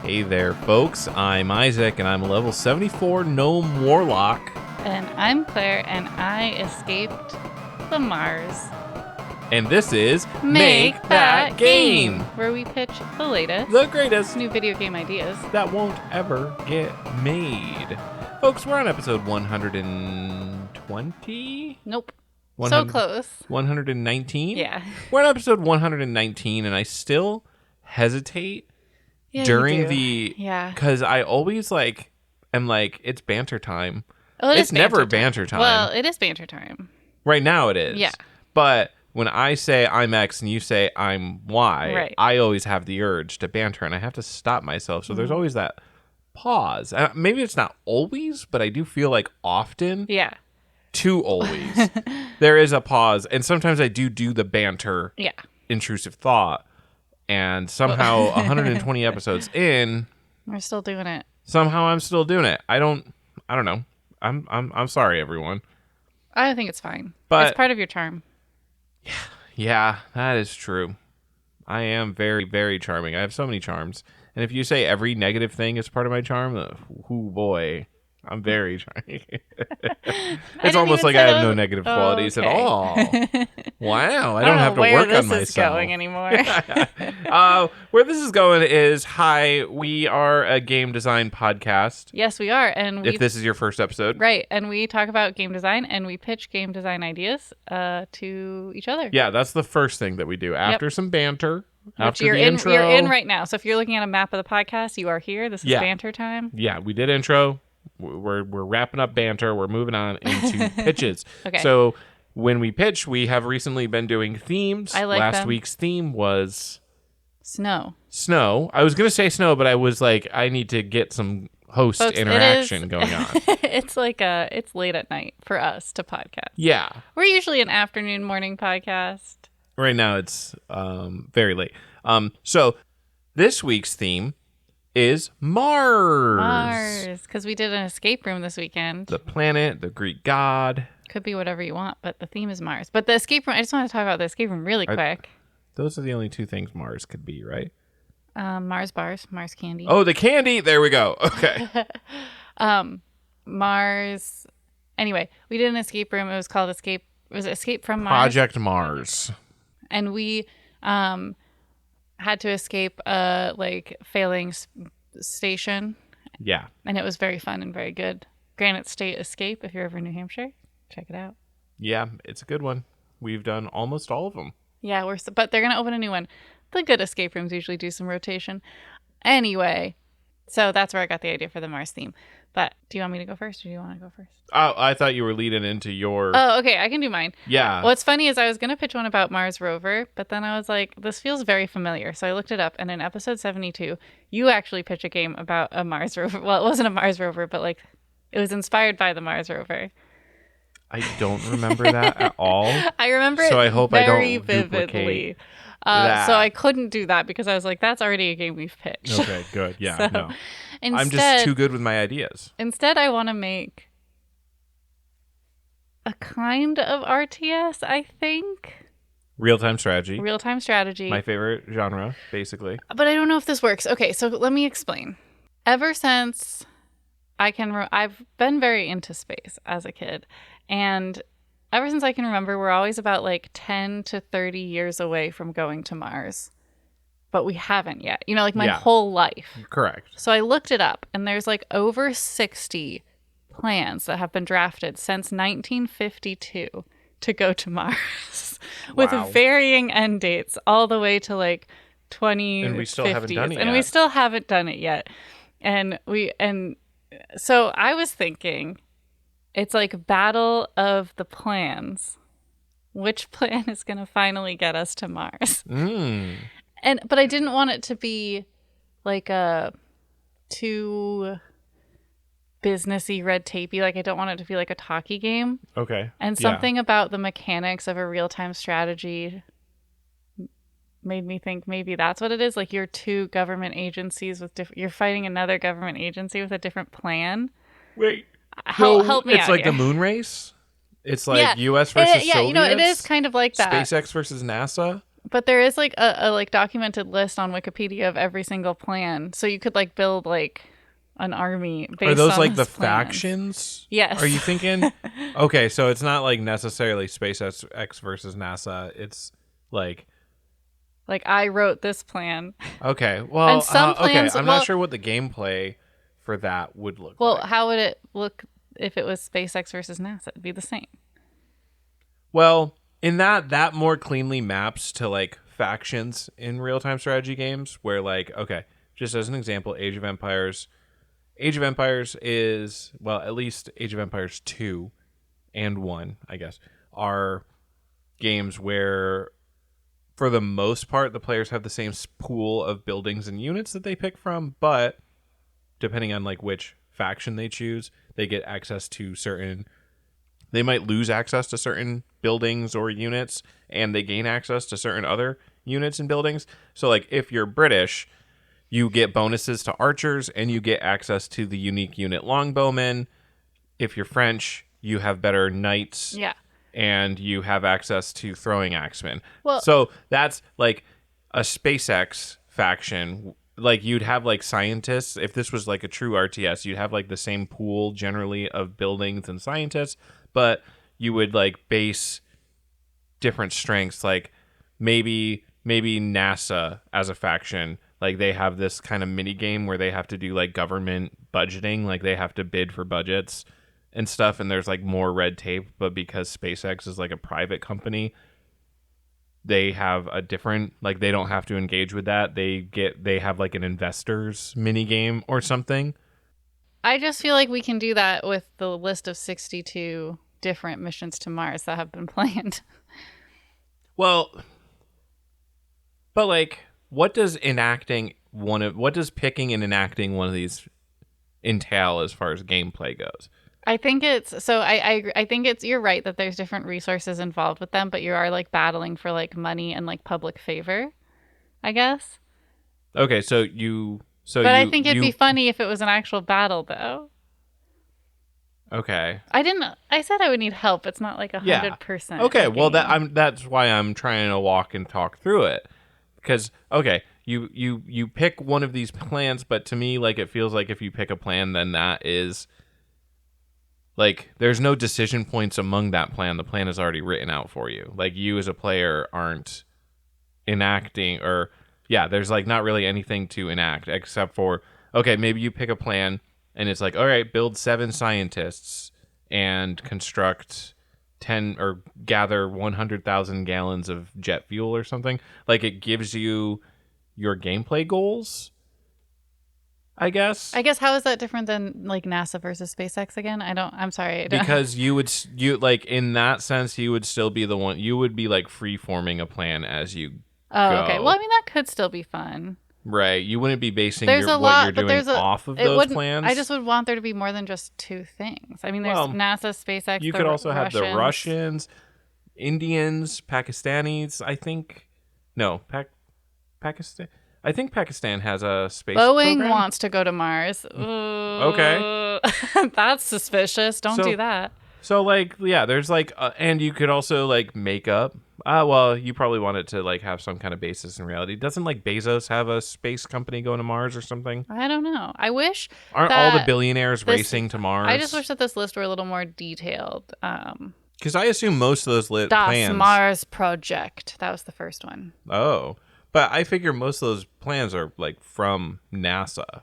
Hey there, folks. I'm Isaac, and I'm a level 74 gnome warlock. And I'm Claire, and I escaped the Mars. And this is Make That Game, where we pitch the latest, the greatest new video game ideas that won't ever get made. Folks, we're on episode 120? Nope. So close. 119? Yeah. We're on episode 119, and I still hesitate during the... Yeah. Because I always, am like, it's banter time. Well, it's never banter time. Well, it is banter time. Right now it is. Yeah. But when I say I'm X and you say I'm Y, right. I always have the urge to banter, and I have to stop myself. So there's always that pause. Maybe it's not always, but I do feel like often. Yeah. To always. There is a pause, and sometimes I do the banter. Yeah. Intrusive thought, and somehow 120 episodes in, we're still doing it. Somehow I'm still doing it. I don't know. I'm sorry, everyone. I think it's fine. But it's part of your charm. Yeah, that is true. I am very, very charming. I have so many charms. And if you say every negative thing is part of my charm, oh boy, I'm very charming. It's almost like I have no negative qualities at all. Wow, I don't have to work on myself. Where this is going anymore. Where this is going is, hi, we are a game design podcast. Yes, we are. And if this is your first episode. Right, and we talk about game design, and we pitch game design ideas to each other. Yeah, that's the first thing that we do. After some banter. After you're the intro. You're in right now. So if you're looking at a map of the podcast, you are here. This is banter time. Yeah, we did intro. We're wrapping up banter. We're moving on into pitches. Okay. So when we pitch, we have recently been doing themes. I like Last them. week's theme was snow. I was gonna say snow, but I was like, I need to get some host interaction going on. It's it's late at night for us to podcast. Yeah. We're usually an afternoon, morning podcast. Right now it's very late. So this week's theme is Mars, because we did an escape room this weekend. The planet, the Greek god. Could be whatever you want, but the theme is Mars. But the escape room, I just want to talk about the escape room really quick. Those are the only two things Mars could be, right? Mars bars, Mars candy. Oh, the candy. There we go. Okay. Mars. Anyway, we did an escape room. It was called Escape from Mars? Project Mars. And we had to escape a failing station. Yeah. And it was very fun and very good. Granite State Escape, if you're ever in New Hampshire, check it out. Yeah, it's a good one. We've done almost all of them. Yeah, but they're going to open a new one. The good escape rooms usually do some rotation. Anyway, so that's where I got the idea for the Mars theme. But do you want me to go first, or do you want to go first? Oh, I thought you were leading into your... Oh, okay, I can do mine. Yeah. What's funny is I was going to pitch one about Mars rover, but then I was like, this feels very familiar. So I looked it up, and in episode 72, you actually pitch a game about a Mars rover. Well, it wasn't a Mars rover, but it was inspired by the Mars rover. I don't remember that at all. I remember it I hope very I don't vividly. That. So I couldn't do that because I was like, that's already a game we've pitched. Okay, good. Yeah, no. I'm just too good with my ideas. Instead, I want to make a kind of RTS, I think. Real-time strategy. Real-time strategy. My favorite genre, basically. But I don't know if this works. Okay, so let me explain. Ever since I've been very into space as a kid. And ever since I can remember, we're always about 10 to 30 years away from going to Mars. But we haven't yet. My whole life. Correct. So I looked it up, and there's over 60 plans that have been drafted since 1952 to go to Mars. With varying end dates all the way to 2050s. And we still haven't done it yet. And we still haven't done it yet. And so I was thinking, it's battle of the plans. Which plan is going to finally get us to Mars? But I didn't want it to be a too businessy, red tapey. I don't want it to be a talkie game. Okay. And something about the mechanics of a real-time strategy made me think maybe that's what it is. You're two government agencies with you're fighting another government agency with a different plan. Wait. Help me out. It's like the moon race? It's U.S. versus Soviets? It is kind of like that. SpaceX versus NASA? But there is like a like documented list on Wikipedia of every single plan, so you could like build like an army based Are those on like the those plans. factions? Yes. Are you thinking? Okay, so it's not like necessarily SpaceX versus NASA. It's like Like I wrote this plan. okay, well, And some okay. plans I'm not sure what the gameplay for that would look well, like. how would it look if it was SpaceX versus NASA? It'd be the same. Well, in that more cleanly maps to like factions in real-time strategy games where like okay, just as an example, Age of Empires is well, at least Age of Empires 2 and 1, I guess, are games where for the most part the players have the same pool of buildings and units that they pick from, but depending on like which faction they choose, they get access to certain they might lose access to certain buildings or units, and they gain access to certain other units and buildings. So, like, if you're British, you get bonuses to archers, and you get access to the unique unit longbowmen. If you're French, you have better knights, Yeah. and you have access to throwing axemen. Well, So that's like a SpaceX faction. Like you'd have like scientists. If this was like a true RTS, you'd have like the same pool generally of buildings and scientists, but you would like base different strengths. Like maybe NASA as a faction, like they have this kind of mini game where they have to do like government budgeting, like they have to bid for budgets and stuff, and there's like more red tape. But because SpaceX is like a private company, they have a different like they don't have to engage with that. They have like an investors mini game or something. I just feel like we can do that with the list of 62 different missions to Mars that have been planned. Well, but like what does picking and enacting one of these entail as far as gameplay goes? I think it's so I think it's you're right that there's different resources involved with them, but you are like battling for like money and like public favor, I guess. Okay, But I think it'd be funny if it was an actual battle though. Okay. I said I would need help. It's not like 100%. Okay, well that's why I'm trying to walk and talk through it. Because okay, you pick one of these plans, but to me like it feels like if you pick a plan then that is like there's no decision points among that plan. The plan is already written out for you. Like you as a player aren't enacting or yeah, there's like not really anything to enact except for okay, maybe you pick a plan and it's like all right, build 7 scientists and construct 10 or gather 100,000 gallons of jet fuel or something. Like it gives you your gameplay goals, I guess. how is that different than like NASA versus SpaceX again? I'm sorry. Because you like in that sense you would still be the one you would be like free forming a plan as you Oh, go. okay. Well, I mean that could still be fun. Right. You wouldn't be basing What you're doing off of those plans. I just would want there to be more than just 2 things. I mean, there's NASA, SpaceX. You could also have the Russians, Indians, Pakistanis. I think no, Pakistan. I think Pakistan has a space Boeing program. wants to go to Mars. Okay. That's suspicious. Don't do that. So like yeah, there's like and you could also like make up. Well, you probably want it to like have some kind of basis in reality. Doesn't like Bezos have a space company going to Mars or something? I don't know. I wish aren't all the billionaires racing to Mars? I just wish that this list were a little more detailed. Because I assume most of those plans. Mars Project. That was the first one. Oh, but I figure most of those plans are like from NASA.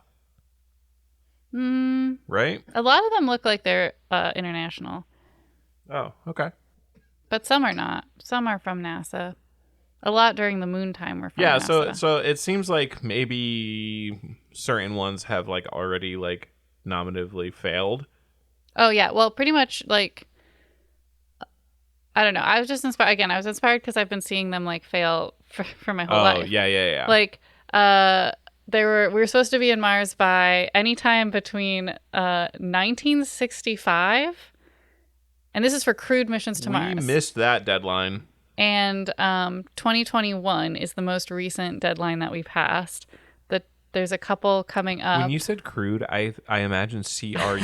Right? A lot of them look like they're international. Oh, okay. But some are not. Some are from NASA. A lot during the moon time were from NASA. So it seems like maybe certain ones have like already like nominatively failed. Oh yeah, well pretty much like I don't know. I was just inspired again. I was inspired because I've been seeing them like fail for my whole life. Oh yeah. Like we were supposed to be in Mars by any time between 1965. And this is for crewed missions to Mars. We missed that deadline. And 2021 is the most recent deadline that we passed. The there's a couple coming up. When you said crude, I imagine CRUDE.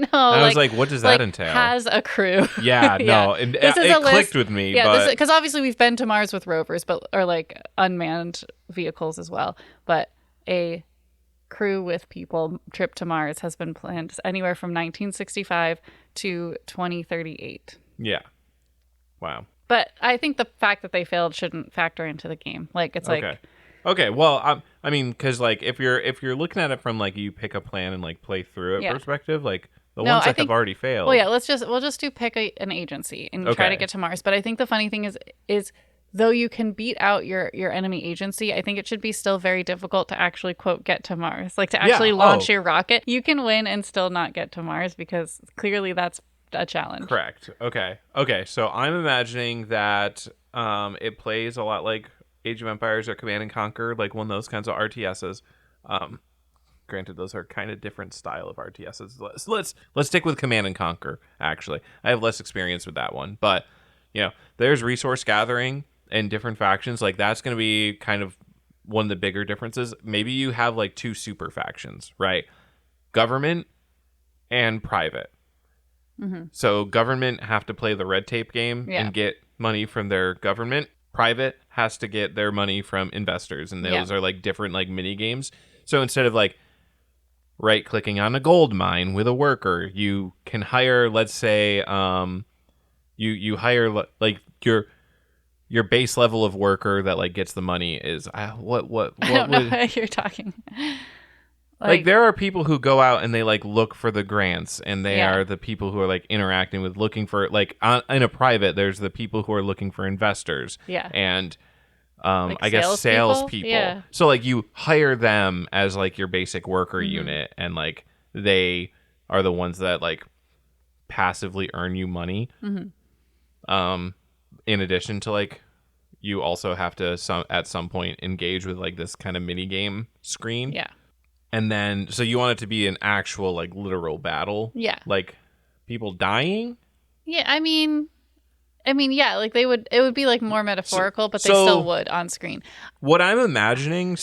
No, I was like, what does that entail? Has a crew. Yeah, no, and This is it a clicked list. with me. Yeah, but because obviously we've been to Mars with rovers, or like unmanned vehicles as well. But a crew with people trip to Mars has been planned anywhere from 1965 to 2038. yeah, wow. But I think the fact that they failed shouldn't factor into the game. Like it's Okay. like Okay, well, I mean, because like if you're looking at it from like you pick a plan and like play through it Yeah. perspective, like the No, ones I that think- have already failed. well, yeah, we'll just do pick an agency and try to Okay. get to Mars. But I think the funny thing is though you can beat out your enemy agency, I think it should be still very difficult to actually quote get to Mars. Like to actually launch your rocket. You can win and still not get to Mars because clearly that's a challenge. Correct. Okay. Okay. So I'm imagining that it plays a lot like Age of Empires or Command and Conquer, like one of those kinds of RTSs. Granted, those are kind of different style of RTSs. Let's stick with Command and Conquer. Actually, I have less experience with that one, but there's resource gathering and different factions. Like that's going to be kind of one of the bigger differences. Maybe you have like two super factions, right? Government and private. Mm-hmm. So government have to play the red tape game and get money from their government. Private has to get their money from investors, and those are like different like mini games. So instead of like right clicking on a gold mine with a worker, you can hire, let's say, you hire like your base level of worker that like gets the money is what I don't know what you're talking. Like there are people who go out and they like look for the grants, and they Yeah. are the people who are like interacting with looking for like in a private. There's the people who are looking for investors. Yeah. And Like I guess salespeople. Yeah. So like you hire them as like your basic worker unit, and like they are the ones that like passively earn you money. In addition to like you also have to at some point engage with like this kind of mini game screen. Yeah. And then, so you want it to be an actual, like, literal battle? Yeah. Like, people dying? Yeah, I mean, yeah, like it would be like more metaphorical, but they still would on screen. What I'm imagining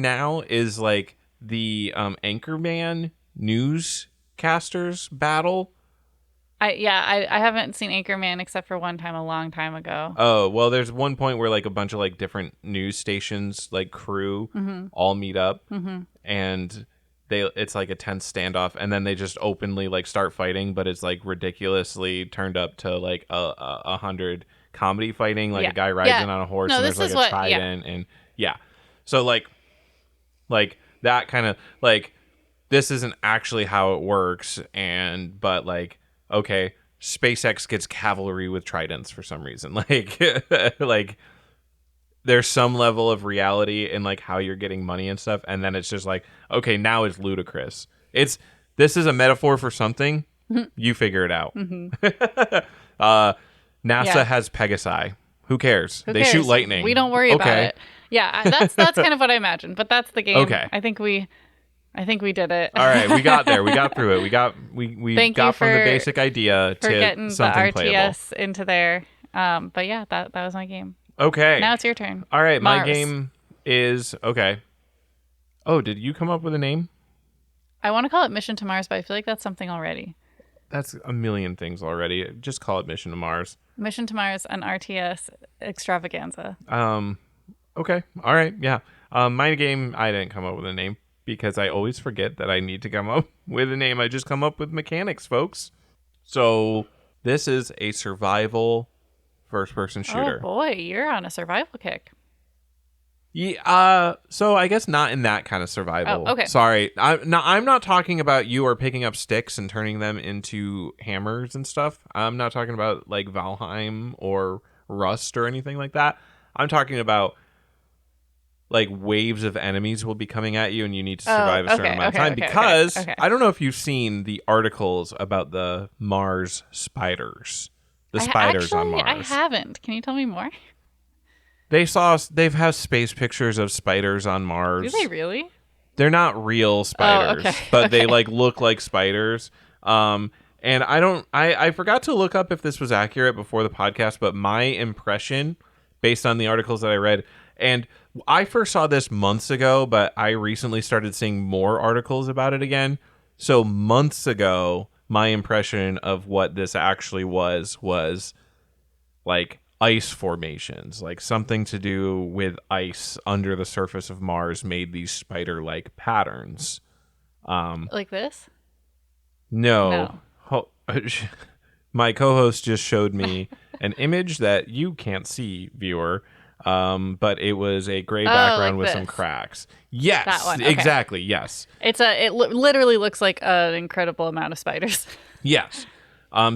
now is like the Anchorman newscasters battle. I haven't seen Anchorman except for one time a long time ago. Oh, well, there's one point where like a bunch of like different news stations, like crew, all meet up, and it's like a tense standoff, and then they just openly like start fighting, but it's like ridiculously turned up to like 100 comedy fighting, like a guy rides in on a horse, and there's like a trident, and so like that kind of like this isn't actually how it works, but like okay, SpaceX gets cavalry with tridents for some reason, like like there's some level of reality in like how you're getting money and stuff, and then it's just like, okay, now it's ludicrous. This is a metaphor for something. You figure it out. NASA has Pegasi. Who cares? They shoot lightning. We don't worry about it. Yeah, that's kind of what I imagined. But that's the game. Okay. I think we did it. All right, we got there. We got through it. We got from the basic idea to getting something the RTS playable into there. But yeah, that was my game. Okay. Now it's your turn. All right, Mars. my game is okay. Oh, did you come up with a name? I want to call it Mission to Mars, but I feel like that's something already. That's a million things already. Just call it Mission to Mars. Mission to Mars, an RTS extravaganza. Okay. All right. Yeah. My game, I didn't come up with a name because I always forget that I need to come up with a name. I just come up with mechanics, folks. So this is a survival first-person shooter. Oh boy, you're on a survival kick. Yeah. So I guess not in that kind of survival. Oh, okay. Sorry. I'm not talking about you are picking up sticks and turning them into hammers and stuff. I'm not talking about like Valheim or Rust or anything like that. I'm talking about like waves of enemies will be coming at you and you need to survive a certain amount of time because I don't know if you've seen the articles about the Mars spiders. The spiders on Mars. I haven't. Can you tell me more? They've had space pictures of spiders on Mars. Do they really? They're not real spiders, but they like look like spiders. And I forgot to look up if this was accurate before the podcast, but my impression based on the articles that I read, and I first saw this months ago, but I recently started seeing more articles about it again. So months ago, my impression of what this actually was like ice formations, like something to do with ice under the surface of Mars made these spider-like patterns. Like this? No. No. My co-host just showed me an image that you can't see, viewer. But it was a gray background like with some this. cracks. Yes, That one, okay. exactly. Yes, Literally looks like an incredible amount of spiders. yes.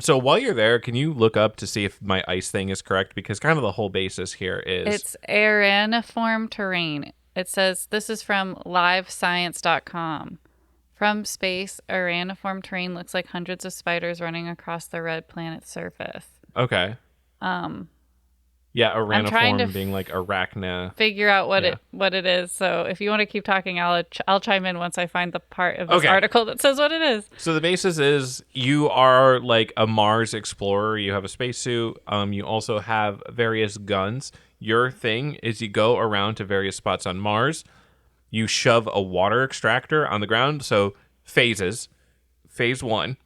So while you're there, can you look up to see if my ice thing is correct? Because kind of the whole basis here is It's areniform terrain. It says this is from livescience.com. From space, areniform terrain looks like hundreds of spiders running across the red planet's surface. okay. Yeah, I'm trying to araniform being like arachna. figure out Yeah. what it is. So if you want to keep talking, I'll chime in once I find the part of this Okay. article that says what it is. So the basis is you are like a Mars explorer. You have a spacesuit. You also have various guns. Your thing is you go around to various spots on Mars. You shove a water extractor on the ground. So phases. Phase 1,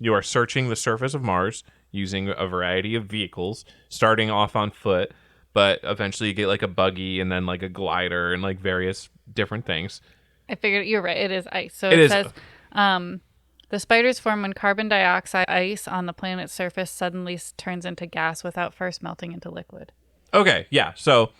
you are searching the surface of Mars using a variety of vehicles, starting off on foot, but eventually you get like a buggy and then like a glider and like various different things. I figured you're right. It is ice. So It it is- says the spiders form when carbon dioxide ice on the planet's surface suddenly turns into gas without first melting into liquid. Okay, yeah. So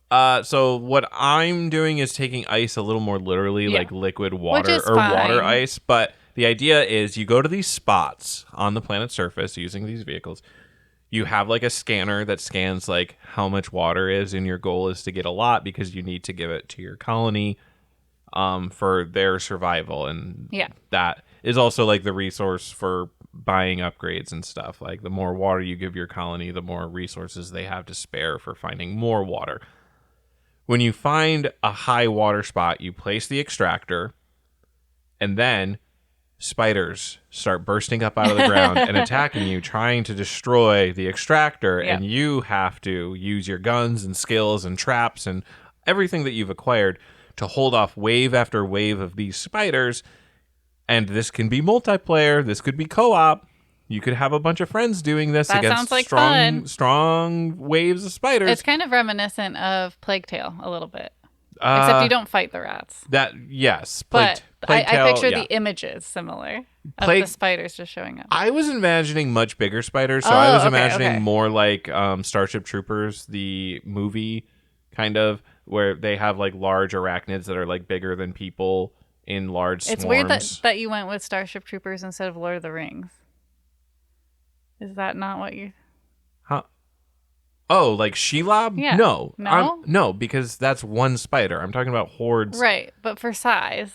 what I'm doing is taking ice a little more literally, Yeah. like liquid water is or water fine. ice, but the idea is you go to these spots on the planet's surface using these vehicles. You have like a scanner that scans like how much water is, and your goal is to get a lot because you need to give it to your colony for their survival. And Yeah. that is also like the resource for buying upgrades and stuff. Like the more water you give your colony, the more resources they have to spare for finding more water. When you find a high water spot, you place the extractor, and then spiders start bursting up out of the ground and attacking you, trying to destroy the extractor. Yeah. And you have to use your guns and skills and traps and everything that you've acquired to hold off wave after wave of these spiders. And this can be multiplayer. This could be co-op. You could have a bunch of friends doing this That against sounds like fun. strong waves of spiders. It's kind of reminiscent of Plague Tale a little bit. Except you don't fight the rats. Yes. But Plague I Tale, picture yeah. the images similar of Plague- the spiders just showing up. I was imagining much bigger spiders, so I was okay, imagining okay. more like Starship Troopers, the movie, kind of, where they have like large arachnids that are like bigger than people in large swarms. It's weird that you went with Starship Troopers instead of Lord of the Rings. Is that not what you... Huh? Oh, like Shelob? Yeah. No. No? No, because that's one spider. I'm talking about hordes. Right, but for size.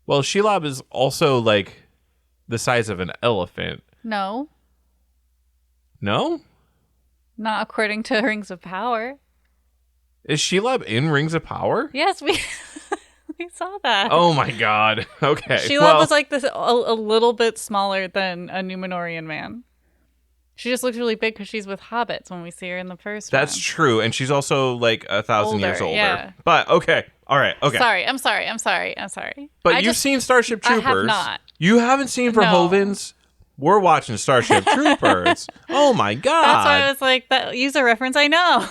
Well, Shelob is also like the size of an elephant. No, No? not according to Rings of Power. Is Shelob in Rings of Power? Yes, we we saw that. Oh my god. Okay. Shelob was like this a little bit smaller than a Numenorian man. She just looks really big because she's with hobbits when we see her in the first That's one. true, and she's also like 1,000 years older. yeah. But okay, all right, okay. I'm sorry. But you've seen Starship I have Troopers. not. You haven't seen Verhovens? We're watching Starship Troopers. Oh my god. That's why I was like, that user reference I know.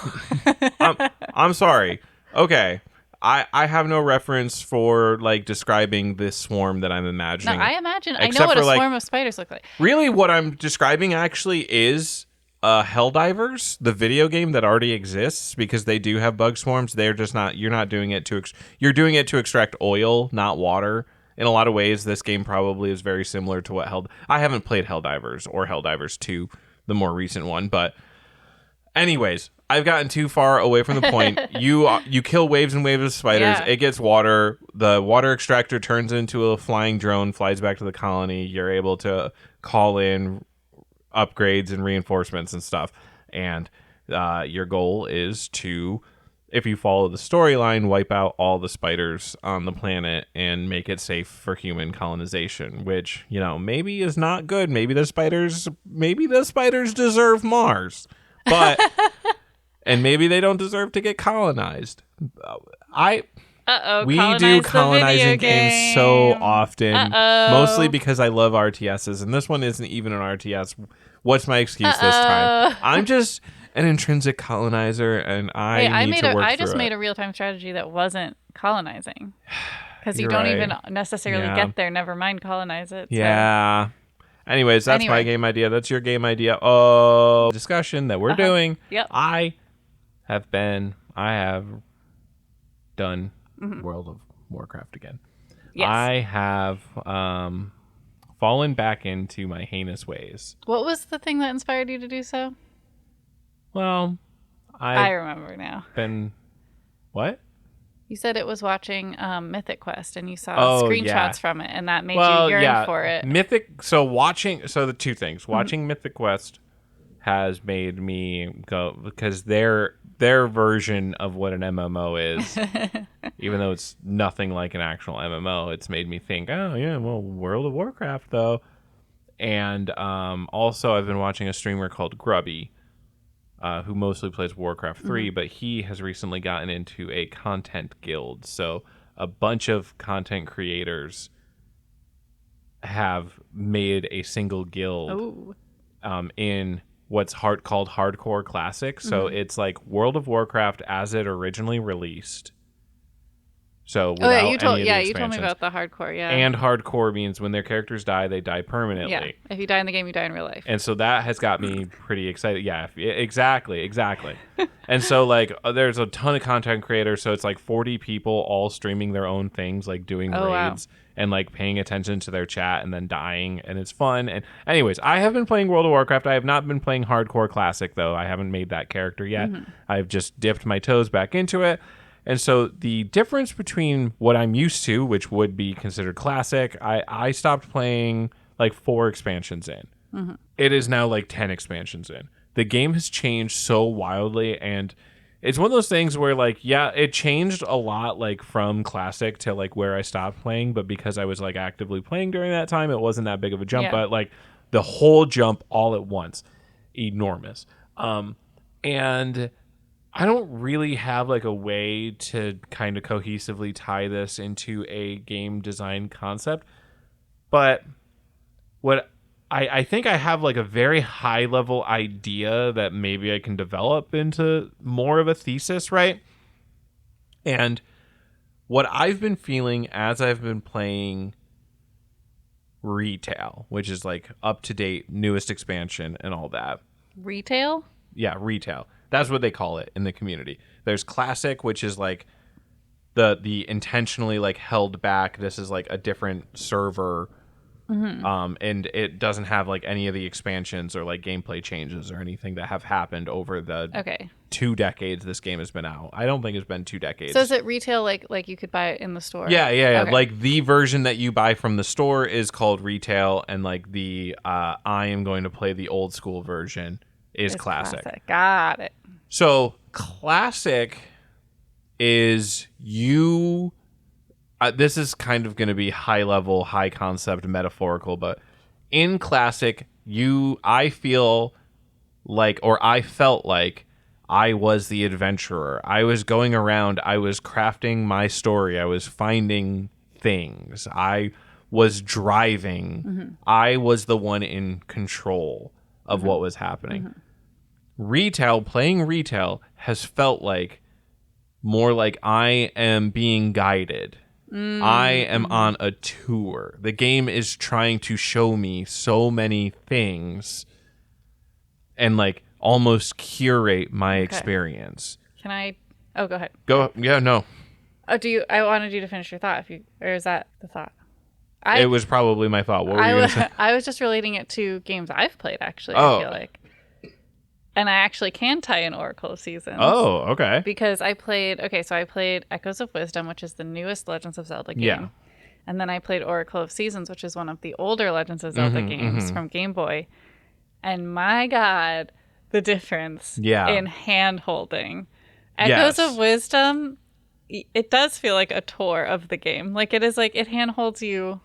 I'm sorry. Okay. I have no reference for like describing this swarm that I'm No, imagining. I imagine. I know Except what a for, like, swarm of spiders look like. Really, what I'm describing actually is Helldivers, the video game that already exists, because they do have bug swarms. They're just not. You're not doing it to. You're doing it to extract oil, not water. In a lot of ways, this game probably is very similar to what I haven't played Helldivers or Helldivers 2, the more recent one, but anyways, I've gotten too far away from the point. You kill waves and waves of spiders. Yeah. It gets water. The water extractor turns into a flying drone, flies back to the colony. You're able to call in upgrades and reinforcements and stuff. And your goal is to, if you follow the storyline, wipe out all the spiders on the planet and make it safe for human colonization, which, maybe is not good. Maybe the spiders deserve Mars. But and maybe they don't deserve to get colonized. We colonize do the colonizing video games so game. often, mostly because I love RTSs, and this one isn't even an RTS. What's my excuse this time? I'm just an intrinsic colonizer, and I need to work I through just it. made a real-time strategy that wasn't colonizing. Because you You're don't right. even necessarily get there, never mind colonize it. So. Yeah. Anyways, that's my game idea. That's your game idea. Oh, discussion that we're doing. Yep. I have done World of Warcraft again. Yes. I have fallen back into my heinous ways. What was the thing that inspired you to do so? Well, I remember now. What? You said it was watching Mythic Quest, and you saw screenshots from it, and that made you yearn for it. The two things. Watching Mythic Quest has made me go, because their version of what an MMO is, even though it's nothing like an actual MMO, it's made me think, oh yeah, well, World of Warcraft though. And also I've been watching a streamer called Grubby, who mostly plays Warcraft 3, but he has recently gotten into a content guild. So a bunch of content creators have made a single guild in what's called Hardcore Classic. So it's like World of Warcraft as it originally released. So without you told any of the you told me expansions. about the hardcore, yeah. And hardcore means when their characters die, they die permanently. Yeah, if you die in the game, you die in real life. And so that has got me pretty excited. Yeah, exactly. And so like there's a ton of content creators, so it's like 40 people all streaming their own things, like doing raids and like paying attention to their chat and then dying, and it's fun. And anyways, I have been playing World of Warcraft. I have not been playing Hardcore Classic though. I haven't made that character yet. I've just dipped my toes back into it. And so the difference between what I'm used to, which would be considered classic, I stopped playing like 4 expansions in. It is now like 10 expansions in. The game has changed so wildly, and it's one of those things where like, yeah, it changed a lot like from classic to like where I stopped playing, but because I was like actively playing during that time, it wasn't that big of a jump, but like the whole jump all at once, enormous. And I don't really have like a way to kind of cohesively tie this into a game design concept, but what I think I have like a very high level idea that maybe I can develop into more of a thesis, right? And what I've been feeling as I've been playing Retail, which is like up to date, newest expansion and all that. Retail? Yeah, Retail. That's what they call it in the community. There's Classic, which is like the intentionally like held back. This is like a different server, and it doesn't have like any of the expansions or like gameplay changes or anything that have happened over the 2 decades this game has been out. I don't think it's been 2 decades. So is it Retail like you could buy it in the store? Yeah. Okay. Like the version that you buy from the store is called Retail, and like the I am going to play the old school version is Classic. Got it. So Classic is you. This is kind of going to be high level, high concept, metaphorical, but in Classic, I feel like, or I felt like I was the adventurer. I was going around. I was crafting my story. I was finding things. I was driving. I was the one in control of what was happening. Playing Retail has felt like more like I am being guided. I am on a tour. The game is trying to show me so many things and like almost curate my experience. Can I? Oh, go ahead. Yeah, no. Oh, I wanted you to finish your thought, or is that the thought? It was probably my thought. What were you going to say? I was just relating it to games I've played, actually, I feel like. And I actually can tie in Oracle of Seasons. Oh, okay. Because I played Echoes of Wisdom, which is the newest Legends of Zelda game. Yeah. And then I played Oracle of Seasons, which is one of the older Legends of Zelda games from Game Boy. And my God, the difference in hand-holding. Echoes of Wisdom, it does feel like a tour of the game. Like it is like it hand-holds you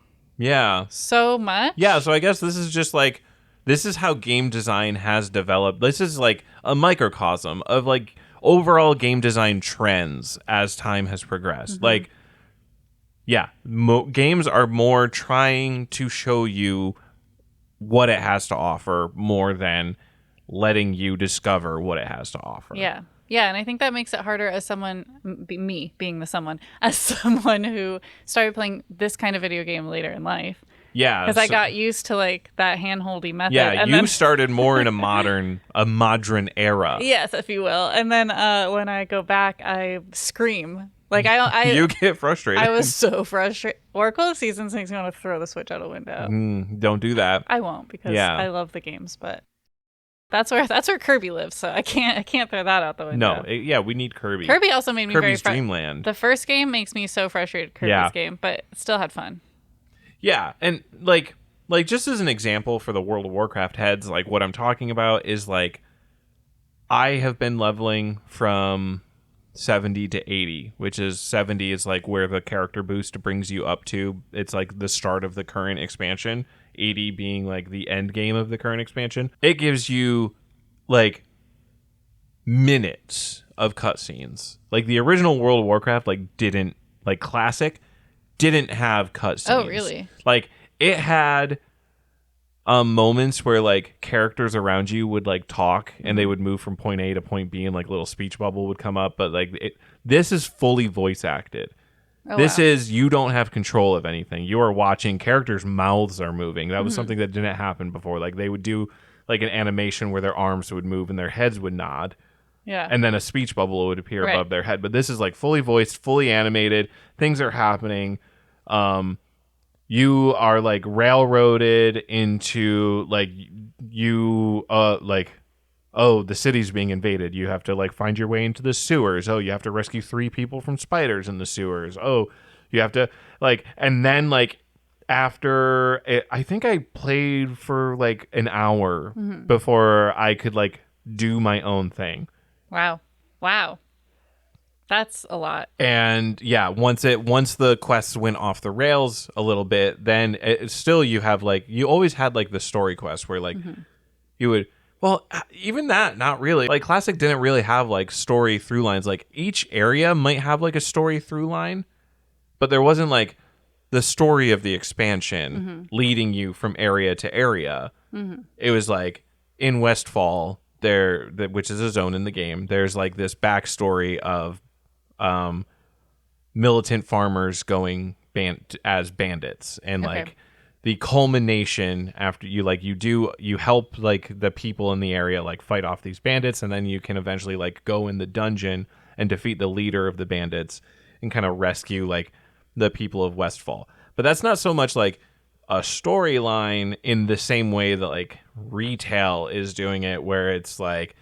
so much. Yeah, so I guess this is just like, this is how game design has developed. This is like a microcosm of like overall game design trends as time has progressed. Like, yeah, games are more trying to show you what it has to offer more than letting you discover what it has to offer. Yeah. Yeah, and I think that makes it harder as me being the someone, as someone who started playing this kind of video game later in life. Yeah. Because I got used to like that hand-holdy method. Yeah, and you then, started more in a modern era. yes, if you will. And then when I go back, I scream. Like I You get frustrated. I was so frustrated. Oracle of Seasons makes me want to throw the Switch out a window. Don't do that. I won't because I love the games, but that's where Kirby lives, so I can't throw that out the window. No, we need Kirby. Kirby also made me Kirby's very Dreamland. The first game makes me so frustrated. Kirby's game, but still had fun. Yeah, and like just as an example for the World of Warcraft heads, like what I'm talking about is like I have been leveling from 70 to 80, which is 70 is like where the character boost brings you up to. It's like the start of the current expansion. 80 being like the end game of the current expansion. It gives you like minutes of cutscenes. Like the original World of Warcraft didn't like classic didn't have cutscenes. Oh, really? Like it had moments where like characters around you would like talk and they would move from point A to point B and like little speech bubble would come up, but like this is fully voice acted. This is, you don't have control of anything. You are watching characters' mouths are moving. That was something that didn't happen before. Like they would do like an animation where their arms would move and their heads would nod. Yeah. And then a speech bubble would appear above their head. But this is like fully voiced, fully animated. Things are happening. You are like railroaded into like oh, the city's being invaded. You have to like find your way into the sewers. Oh, you have to rescue 3 people from spiders in the sewers. Oh, you have to like, and then like after it, I think I played for like an hour before I could like do my own thing. Wow. That's a lot. And yeah, once the quests went off the rails a little bit, then still you have like, you always had like the story quest where like you would, well, even that, not really. Like Classic didn't really have like story through lines. Like each area might have like a story through line, but there wasn't like the story of the expansion leading you from area to area. It was like in Westfall there, which is a zone in the game, there's like this backstory of militant farmers going as bandits, and like the culmination after you help like the people in the area like fight off these bandits, and then you can eventually like go in the dungeon and defeat the leader of the bandits and kind of rescue like the people of Westfall. But that's not so much like a storyline in the same way that like retail is doing it, where it's like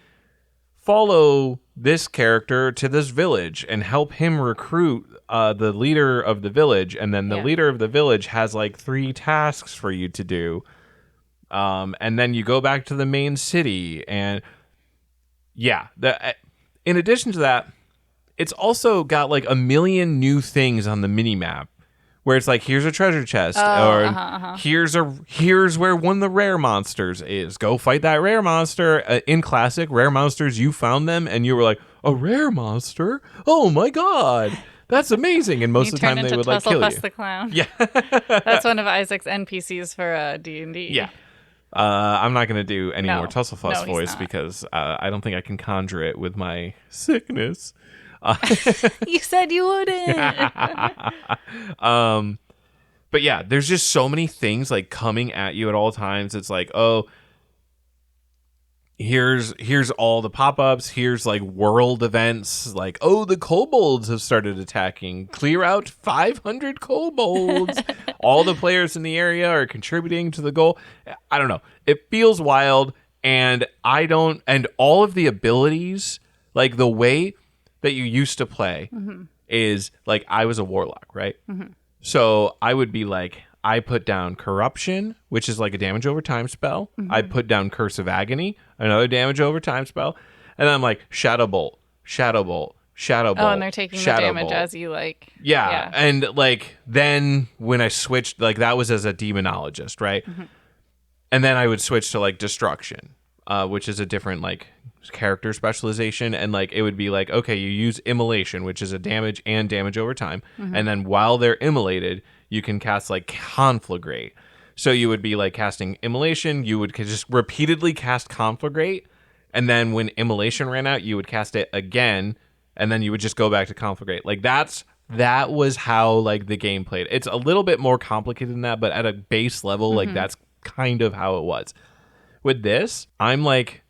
follow this character to this village and help him recruit the leader of the village, and then the leader of the village has like 3 tasks for you to do, and then you go back to the main city. And in addition to that, it's also got like a million new things on the mini map where it's like, here's a treasure chest, here's where one of the rare monsters is. Go fight that rare monster. In Classic, rare monsters, you found them and you were like, a rare monster? Oh my god, that's amazing. And most of the time they would like kill you. The clown. Yeah. That's one of Isaac's NPCs for D&D. Yeah. I'm not going to do any more Tusslefuss voice because I don't think I can conjure it with my sickness. You said you wouldn't. But yeah, there's just so many things like coming at you at all times. It's like, oh, here's all the pop-ups. Here's like world events. Like, oh, the kobolds have started attacking. Clear out 500 kobolds. All the players in the area are contributing to the goal. I don't know. It feels wild, and and all of the abilities, like the way that you used to play is like, I was a warlock, right? So I would be like, I put down corruption, which is like a damage over time spell. I put down curse of agony, another damage over time spell. And I'm like, shadow bolt, shadow bolt, shadow bolt. Oh, and they're taking the damage as you like. Yeah. And like, then when I switched, like that was as a demonologist, right? And then I would switch to like destruction. which is a different like character specialization, and like it would be like, okay, you use immolation, which is a damage and damage over time, and then while they're immolated, you can cast like conflagrate. So you would be like casting immolation, you would just repeatedly cast conflagrate, and then when immolation ran out, you would cast it again, and then you would just go back to conflagrate. Like that was how like the game played. It's a little bit more complicated than that, but at a base level, like that's kind of how it was. With this, I'm like,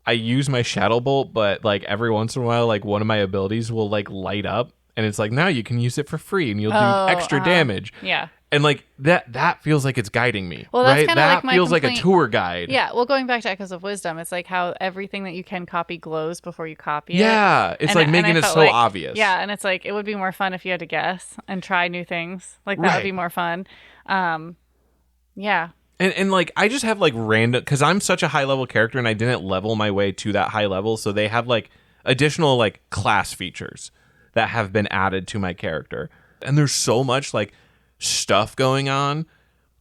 I use my Shadow Bolt, but like every once in a while, like one of my abilities will like light up, and it's like, now you can use it for free, and you'll do extra damage. Yeah. And like that feels like it's guiding me. Well, that's right? kind of like my feels like a complaint. tour guide. Yeah, well, going back to Echoes of Wisdom, it's like how everything that you can copy glows before you copy it. Yeah, it's like making it so obvious. Yeah, and it's like it would be more fun if you had to guess and try new things. Like that would be more fun. Yeah. And like I just have like random, because I'm such a high level character and I didn't level my way to that high level, so they have like additional like class features that have been added to my character. And there's so much like stuff going on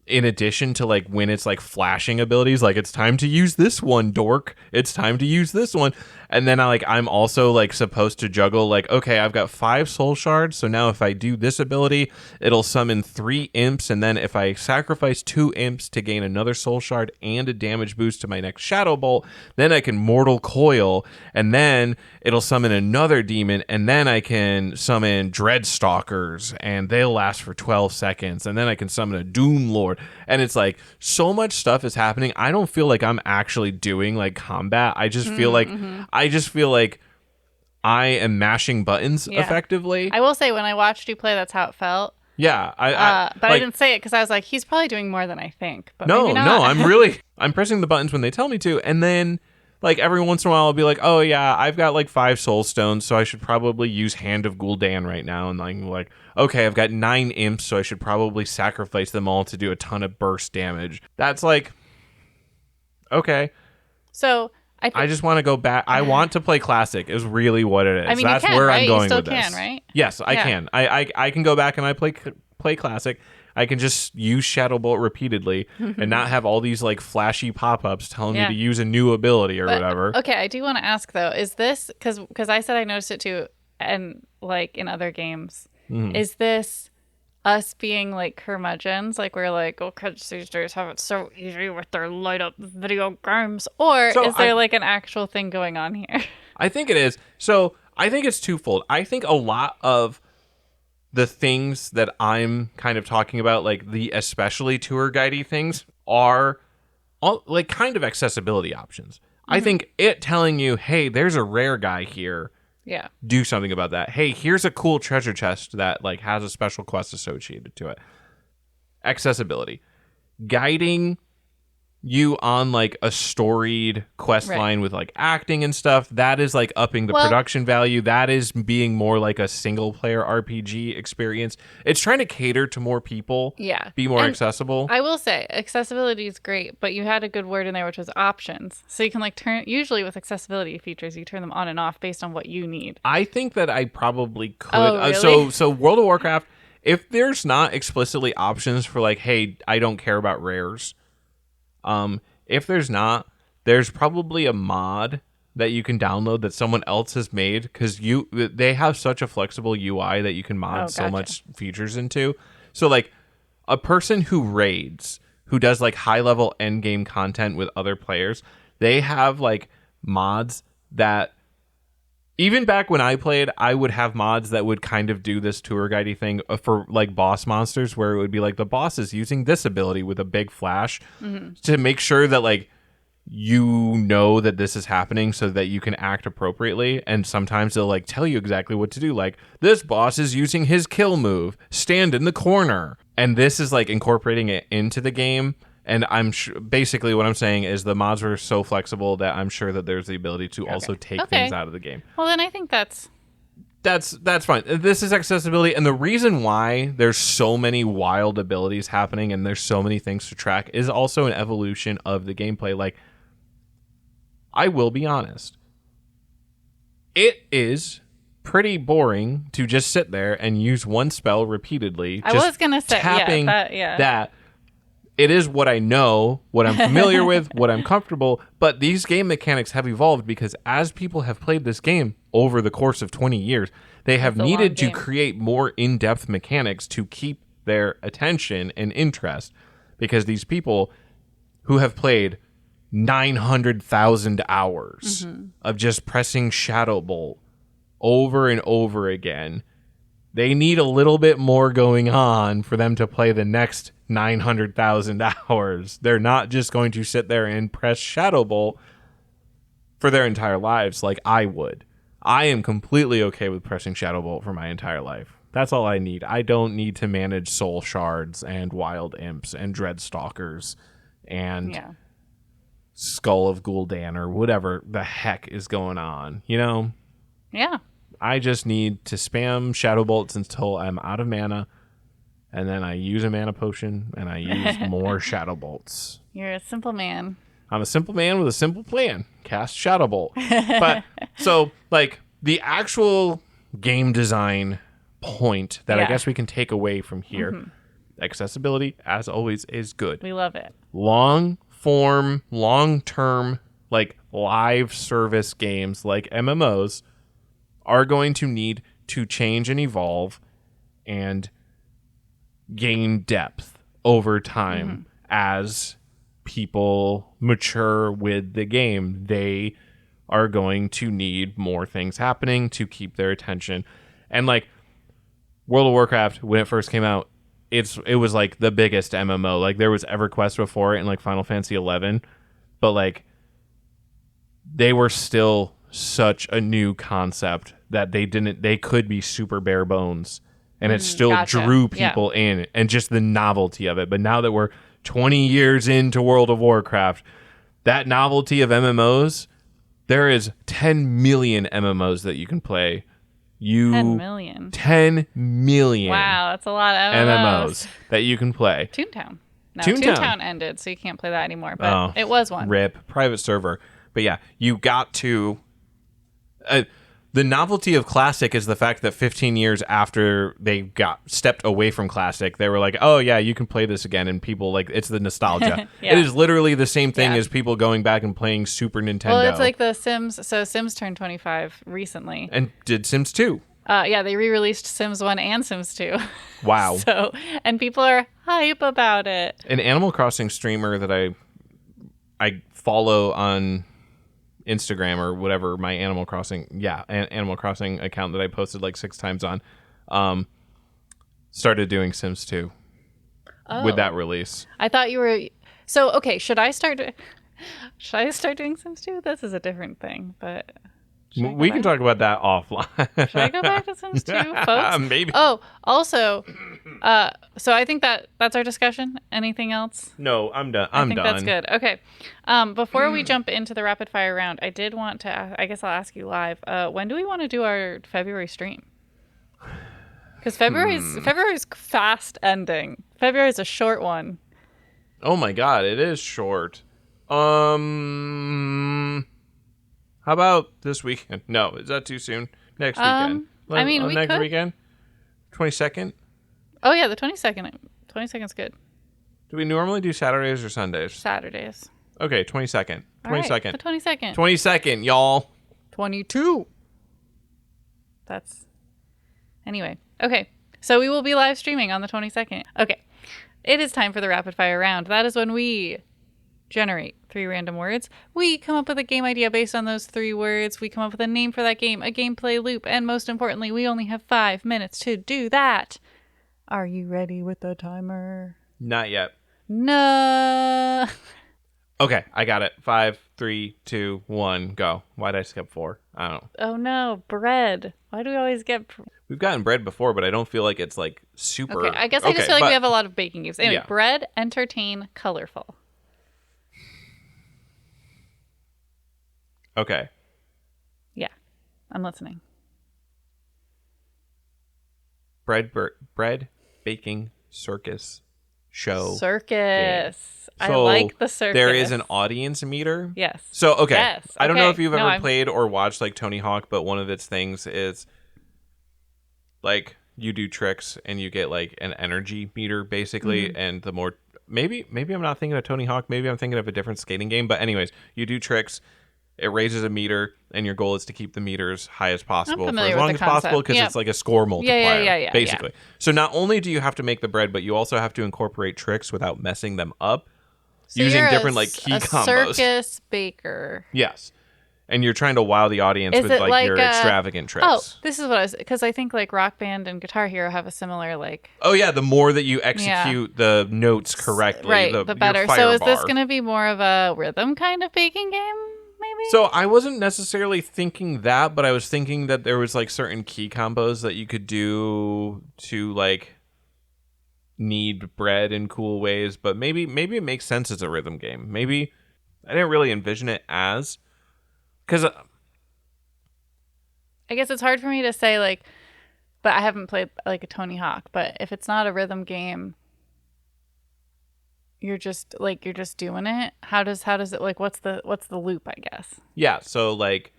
in addition to like when it's like flashing abilities, like it's time to use this one, dork, it's time to use this one. And then I'm also like supposed to juggle like, okay, I've got 5 soul shards, so now if I do this ability, it'll summon 3 imps, and then if I sacrifice 2 imps to gain another soul shard and a damage boost to my next Shadow Bolt, then I can Mortal Coil, and then it'll summon another demon, and then I can summon Dreadstalkers, and they'll last for 12 seconds, and then I can summon a Doom Lord. And it's like so much stuff is happening. I don't feel like I'm actually doing like combat. I just feel like I am mashing buttons effectively. I will say when I watched you play, that's how it felt. Yeah, but I didn't say it because I was like, he's probably doing more than I think. But no, maybe not. I'm pressing the buttons when they tell me to, and then like every once in a while I'll be like, oh yeah, I've got like 5 soul stones, so I should probably use Hand of Gul'dan right now, and like okay, I've got 9 imps, so I should probably sacrifice them all to do a ton of burst damage. That's like, okay. So I just want to go back. I want to play classic is really what it is. I mean, that's you can, where right? I'm going you still with can, this. Right? Yes, I can. I can go back and I play classic. I can just use Shadow Bolt repeatedly and not have all these like flashy pop-ups telling me to use a new ability or whatever. Okay, I do want to ask though, is this because I said I noticed it too, and like in other games, is this us being like curmudgeons, like we're like, oh, kids these days have it so easy with their light up video games, or is there like an actual thing going on here? I think it is. So I think it's twofold. I think a lot of the things that I'm kind of talking about, like the especially tour guidey things, are all like kind of accessibility options. I think it telling you, hey, there's a rare guy here. Yeah. Do something about that. Hey, here's a cool treasure chest that like has a special quest associated to it. Accessibility. Guiding you on like a storied quest line with like acting and stuff, that is like upping the production value. That is being more like a single player RPG experience. It's trying to cater to more people. Yeah. Be more accessible. I will say accessibility is great, but you had a good word in there, which was options. So you can like usually with accessibility features, you turn them on and off based on what you need. I think that I probably could. Oh, really? So World of Warcraft, if there's not explicitly options for like, hey, I don't care about rares. If there's not, there's probably a mod that you can download that someone else has made, because they have such a flexible UI that you can mod so much features into. So like a person who raids, who does like high level end game content with other players, they have like mods that even back when I played, I would have mods that would kind of do this tour guidey thing for like boss monsters, where it would be like the boss is using this ability with a big flash to make sure that like you know that this is happening so that you can act appropriately. And sometimes they'll like tell you exactly what to do. Like, this boss is using his kill move, stand in the corner. And this is like incorporating it into the game. And I'm basically what I'm saying is the mods are so flexible that I'm sure that there's the ability to also take things out of the game. Well, then I think that's fine. This is accessibility, and the reason why there's so many wild abilities happening and there's so many things to track is also an evolution of the gameplay. Like, I will be honest, it is pretty boring to just sit there and use one spell repeatedly. I was gonna say tapping that. it is what I know, what I'm familiar with, what I'm comfortable, but these game mechanics have evolved because as people have played this game over the course of 20 years, they have It's a long needed to game. create more in-depth mechanics to keep their attention and interest, because these people who have played 900,000 hours of just pressing Shadow Bolt over and over again, they need a little bit more going on for them to play the next 900,000 hours. They're not just going to sit there and press Shadow Bolt for their entire lives like I would. I am completely okay with pressing Shadow Bolt for my entire life. That's all I need. I don't need to manage Soul Shards and Wild Imps and Dreadstalkers and Skull of Gul'dan or whatever the heck is going on, you know? Yeah. I just need to spam Shadow Bolts until I'm out of mana, and then I use a mana potion, and I use more Shadow Bolts. You're a simple man. I'm a simple man with a simple plan. Cast Shadow Bolt. But, so, like, the actual game design point that I guess we can take away from here, accessibility, as always, is good. We love it. Long-form, long-term, like, live service games like MMOs are going to need to change and evolve and gain depth over time as people mature with the game. They are going to need more things happening to keep their attention. And like World of Warcraft, when it first came out, it was like the biggest MMO. Like there was EverQuest before it and like Final Fantasy 11, but like they were still such a new concept that they could be super bare bones, and it still drew people in, and just the novelty of it. But now that we're 20 years into World of Warcraft, that novelty of MMOs, there is 10 million MMOs that you can play. 10 million. 10 million. Wow, that's a lot of MMOs that you can play. Toontown. No, Toontown. Toontown ended, so you can't play that anymore. But it was one. RIP, private server. But yeah, you got to... the novelty of Classic is the fact that 15 years after they got stepped away from Classic, they were like, oh yeah, you can play this again. And people, like, it's the nostalgia. It is literally the same thing as people going back and playing Super Nintendo. Well, it's like the Sims. So Sims turned 25 recently. And did Sims 2. Yeah, they re-released Sims 1 and Sims 2. Wow. So, and people are hype about it. An Animal Crossing streamer that I follow on Instagram or whatever, my Animal Crossing account that I posted like 6 times on, started doing Sims 2 with that release. I thought you were... So, okay, should I start doing Sims 2? This is a different thing, but... We can talk about that offline. Should I go back to Sims 2, folks? Maybe. Oh, also, so I think that's our discussion. Anything else? No, I'm done. I think that's good. Okay. Before we jump into the rapid fire round, I did want to, I guess I'll ask you live, when do we want to do our February stream? Because February's fast ending. February's a short one. Oh my God, it is short. How about this weekend? No, is that too soon? Next weekend. I mean, we next could. weekend? 22nd? Oh, yeah, the 22nd. 22nd's good. Do we normally do Saturdays or Sundays? Saturdays. Okay, 22nd. 22nd. All right, the 22nd. 22nd, y'all. 22. That's... Anyway. Okay. So we will be live streaming on the 22nd. Okay. It is time for the rapid fire round. That is when we generate 3 random words. We come up with a game idea based on those 3 words. We come up with a name for that game, a gameplay loop, and most importantly, we only have 5 minutes to do that. Are you ready with the timer? Not yet. No. Okay, I got it. 5, 3, 2, 1, go. Why'd I skip 4? I don't know. Oh no, bread. Why do we always get... We've gotten bread before, but I don't feel like it's like super... Okay, I guess I just feel like we have a lot of baking games. Anyway, bread, entertain, colorful. Okay. Yeah, I'm listening. Bread, baking, circus, show. Circus. Yeah. I like the circus. There is an audience meter. Yes. So, okay. Yes. I don't know if you've ever played or watched like Tony Hawk, but one of its things is like you do tricks and you get like an energy meter basically. Mm-hmm. And the more maybe I'm not thinking of Tony Hawk. Maybe I'm thinking of a different skating game. But anyways, you do tricks. It raises a meter, and your goal is to keep the meters high as possible for as long as possible because it's like a score multiplier, basically. So not only do you have to make the bread, but you also have to incorporate tricks without messing them up So using you're different like key a combos. Circus baker. Yes. And you're trying to wow the audience with like your extravagant tricks. Oh, this is what I was, because I think like Rock Band and Guitar Hero have a similar like. Oh yeah, the more that you execute the notes correctly, right, the better. So is this bar. going to be more of a rhythm kind of baking game? Maybe? So I wasn't necessarily thinking that, but I was thinking that there was like certain key combos that you could do to like knead bread in cool ways, but maybe it makes sense as a rhythm game. Maybe I didn't really envision it as, because I guess it's hard for me to say like, but I haven't played like a Tony Hawk. But if it's not a rhythm game, you're just doing it. How does it like? What's the loop? I guess. Yeah. So like,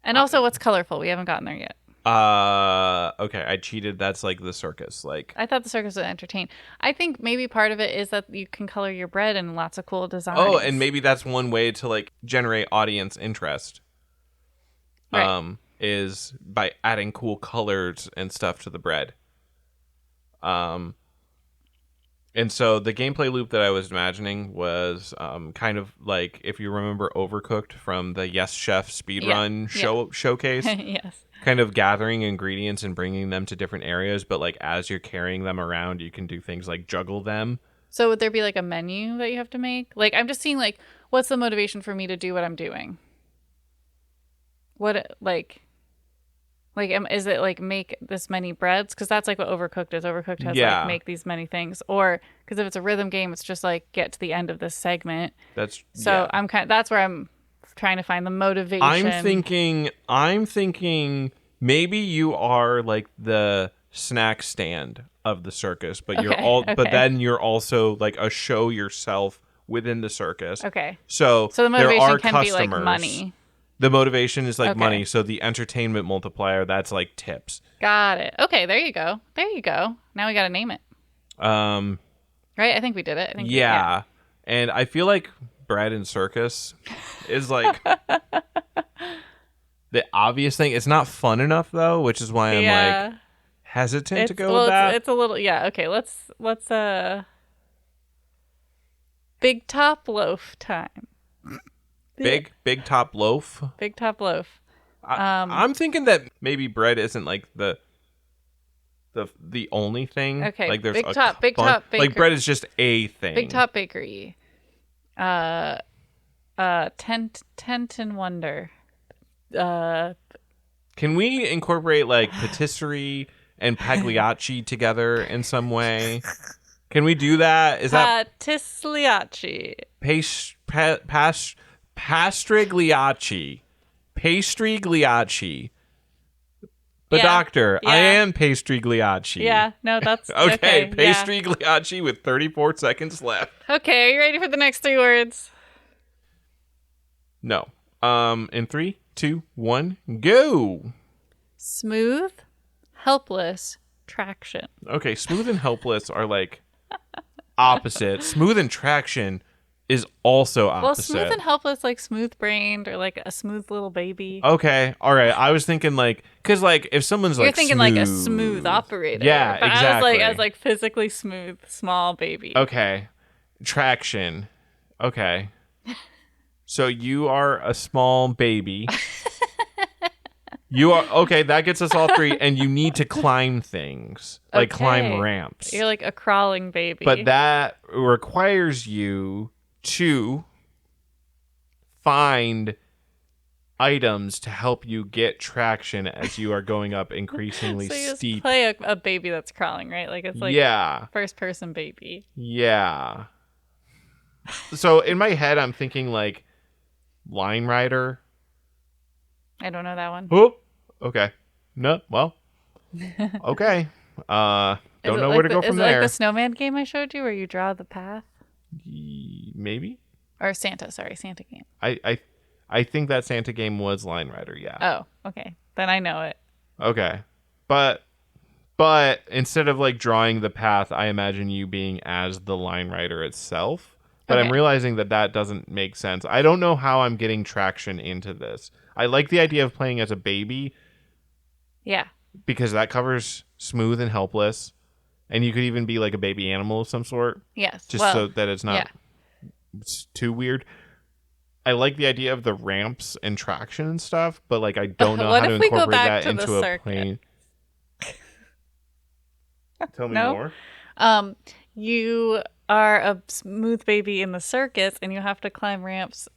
and also what's colorful? We haven't gotten there yet. Okay, I cheated. That's like the circus. Like I thought the circus would entertain. I think maybe part of it is that you can color your bread in lots of cool designs. Oh, and maybe that's one way to like generate audience interest. Right. Is by adding cool colors and stuff to the bread. And so the gameplay loop that I was imagining was kind of like if you remember Overcooked from the Yes Chef speedrun showcase. Yes. Kind of gathering ingredients and bringing them to different areas, but like as you're carrying them around, you can do things like juggle them. So would there be like a menu that you have to make? Like I'm just seeing like what's the motivation for me to do what I'm doing? What is it like make this many breads? Because that's like what Overcooked is. Overcooked has like make these many things. Or because if it's a rhythm game, it's just like get to the end of this segment. That's where I'm trying to find the motivation. I'm thinking maybe you are like the snack stand of the circus, but but then you're also like a show yourself within the circus. Okay. So the motivation there are can customers. Be like money. The motivation is like money, so the entertainment multiplier, that's like tips. Got it. Okay, there you go. Now we got to name it. Right? I think we did it. Yeah. And I feel like bread and circus is like the obvious thing. It's not fun enough though, which is why I'm like hesitant to go with that. It's a little okay, let's Big Top Loaf time. Big top loaf. Big Top Loaf. I'm thinking that maybe bread isn't like the only thing. Okay. Like there's Big Top Bakery. Like bread is just a thing. Big Top Bakery. Tent and Wonder. Can we incorporate like patisserie and pagliacci together in some way? Can we do that? Is that patisliacci? Pastrigliacci. But doctor, I am pastrigliacci. Yeah, no, that's okay. Pastrigliacci with 34 seconds left. Okay, are you ready for the next 3 words? No. In 3, 2, 1, go. Smooth, helpless, traction. Okay, smooth and helpless are like opposite. Smooth and traction is also opposite. Well, smooth and helpless, like smooth-brained or like a smooth little baby. Okay, all right. I was thinking like, because like if someone's you're like thinking smooth, like a smooth operator. Yeah, but exactly. I was like physically smooth, small baby. Okay, traction. Okay, so you are a small baby. You are okay. That gets us all 3, and you need to climb things like climb ramps. You're like a crawling baby, but that requires you to find items to help you get traction as you are going up increasingly so you steep. Just play a baby that's crawling, right? Like it's like first person baby. Yeah. So in my head, I'm thinking like Line Rider. I don't know that one. Oh, okay. No, well, okay. Don't know where to go from there. Is it like the snowman game I showed you where you draw the path? Maybe. Or Santa game. I think that Santa game was Line Rider, yeah. Oh, okay. Then I know it. Okay. But But instead of like drawing the path, I imagine you being as the line rider itself. But I'm Okay. realizing that doesn't make sense. I don't know how I'm getting traction into this. I like the idea of playing as a baby Yeah. because that covers smooth and helpless. And you could even be like a baby animal of some sort. Yes. Just well, so that it's not too weird. I like the idea of the ramps and traction and stuff, but like I don't know What how to if we go incorporate back that to the into a circuit? plane. Tell me No? more. You are a smooth baby in the circus, and you have to climb ramps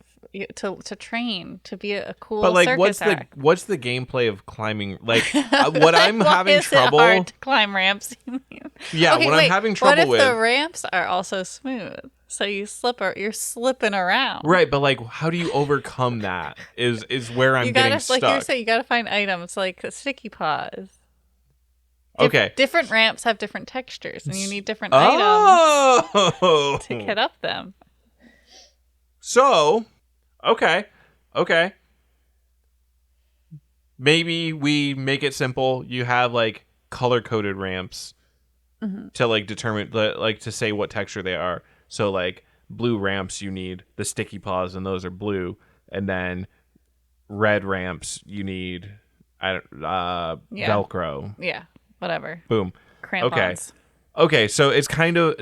to train to be a cool But like, circus act. what's the gameplay of climbing? Like, what I'm Why having is trouble. it hard to climb ramps? Yeah, Okay, what wait, I'm having what trouble if with. the ramps are also smooth? So you're slipping around. Right, but like, how do you overcome that? Is where I'm You gotta, getting like you were stuck. saying, you gotta find items like sticky paws. Okay. Different ramps have different textures, and you need different items Oh. to get up them. So, okay. Maybe we make it simple. You have like color-coded ramps to like determine, like to say what texture they are. So like blue ramps, you need the sticky paws, and those are blue. And then red ramps, you need Velcro. Yeah, whatever. Boom. Crampons. Okay, so it's kind of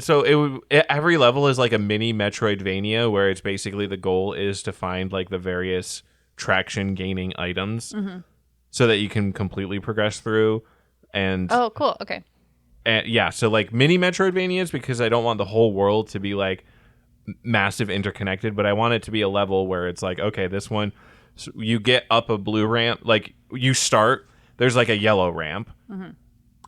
every level is like a mini Metroidvania where it's basically the goal is to find like the various traction gaining items so that you can completely progress through. And Oh, cool. Okay. and yeah, so like mini Metroidvanias, because I don't want the whole world to be like massive interconnected, but I want it to be a level where it's like, okay, this one, so you get up a blue ramp, like you start, there's like a yellow ramp,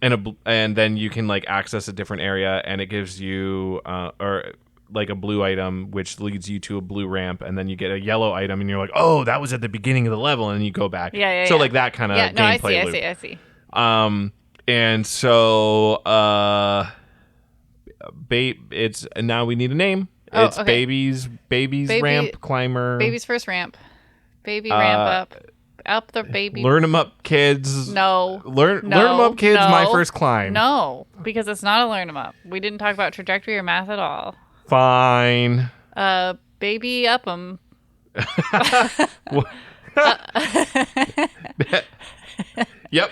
and then you can like access a different area, and it gives you or like a blue item, which leads you to a blue ramp, and then you get a yellow item, and you're like, oh, that was at the beginning of the level, and then you go back. Yeah. So like that kind of Yeah, no, I gameplay see, loop. I see. And so it's now we need a name. Oh, It's okay. baby ramp climber. Baby's first ramp. Baby ramp up the baby. Learn them up, kids. No. Learn them No, up, kids. My no, first climb. No, because it's not a learn 'em up. We didn't talk about trajectory or math at all. Fine. Baby up 'em. Yep.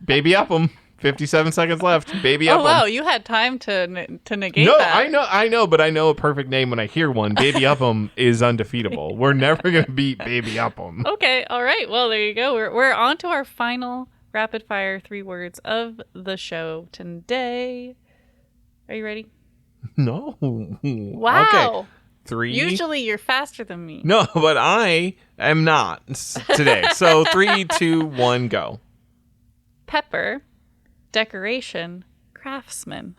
Baby up 'em. 57 seconds left. Baby up 'em. Oh wow, you had time to negate No, that. I know, but I know a perfect name when I hear one. Baby Upham is undefeatable. We're never gonna beat Baby Upham. Okay, all right. Well, there you go. We're on to our final rapid fire 3 words of the show today. Are you ready? No. Wow. Okay. 3. Usually you're faster than me. No, but I am not today. So 3, 2, 1, go. Pepper, decoration, craftsman.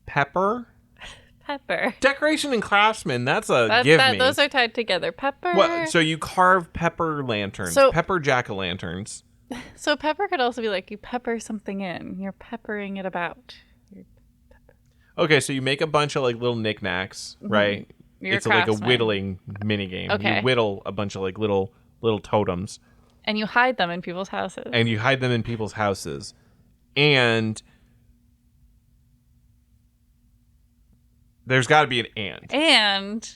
Pepper, Pepper. decoration, and craftsman. That's a give me. Those are tied together. Pepper. What? So you carve pepper lanterns, pepper jack-o'-lanterns. So pepper could also be like you pepper something in. You're peppering it about. Okay, so you make a bunch of like little knickknacks, right? You're It's a like a craftsman. whittling mini game. Okay. You whittle a bunch of like little totems. And you hide them in people's houses. And you hide them in people's houses. And there's got to be an and. And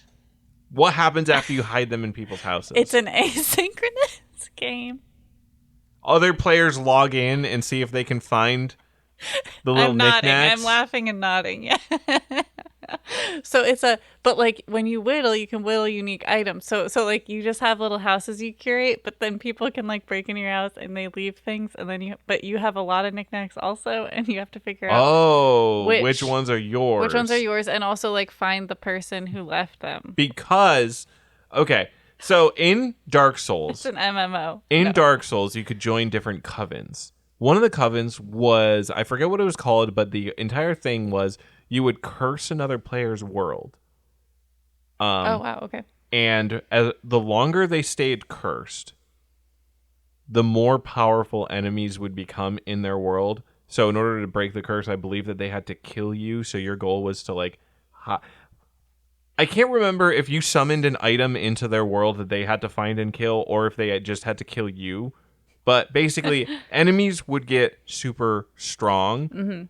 What happens after you hide them in people's houses? it's an asynchronous game. Other players log in and see if they can find the little I'm nodding. knickknacks. I'm laughing and nodding. Yeah. So but like when you whittle, you can whittle unique items. So like you just have little houses you curate, but then people can like break into your house and they leave things, and then you have a lot of knickknacks also, and you have to figure out which ones are yours? which ones are yours, and also like find the person who left them. Because, okay, so in Dark Souls, It's an MMO. in Dark Souls, you could join different covens. One of the covens was, I forget what it was called, but the entire thing was you would curse another player's world. Oh wow, okay. And the longer they stayed cursed, the more powerful enemies would become in their world. So in order to break the curse, I believe that they had to kill you. So your goal was to like... I can't remember if you summoned an item into their world that they had to find and kill, or if they just had to kill you. But basically, enemies would get super strong,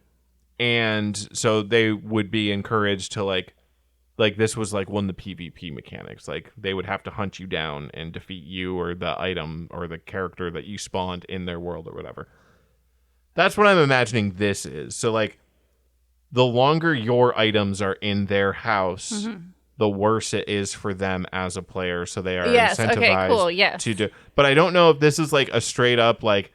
and so they would be encouraged to like this was like one of the PvP mechanics. Like they would have to hunt you down and defeat you or the item or the character that you spawned in their world or whatever. That's what I'm imagining this is. So like the longer your items are in their house, the worse it is for them as a player. So they are incentivized to do. But I don't know if this is like a straight up like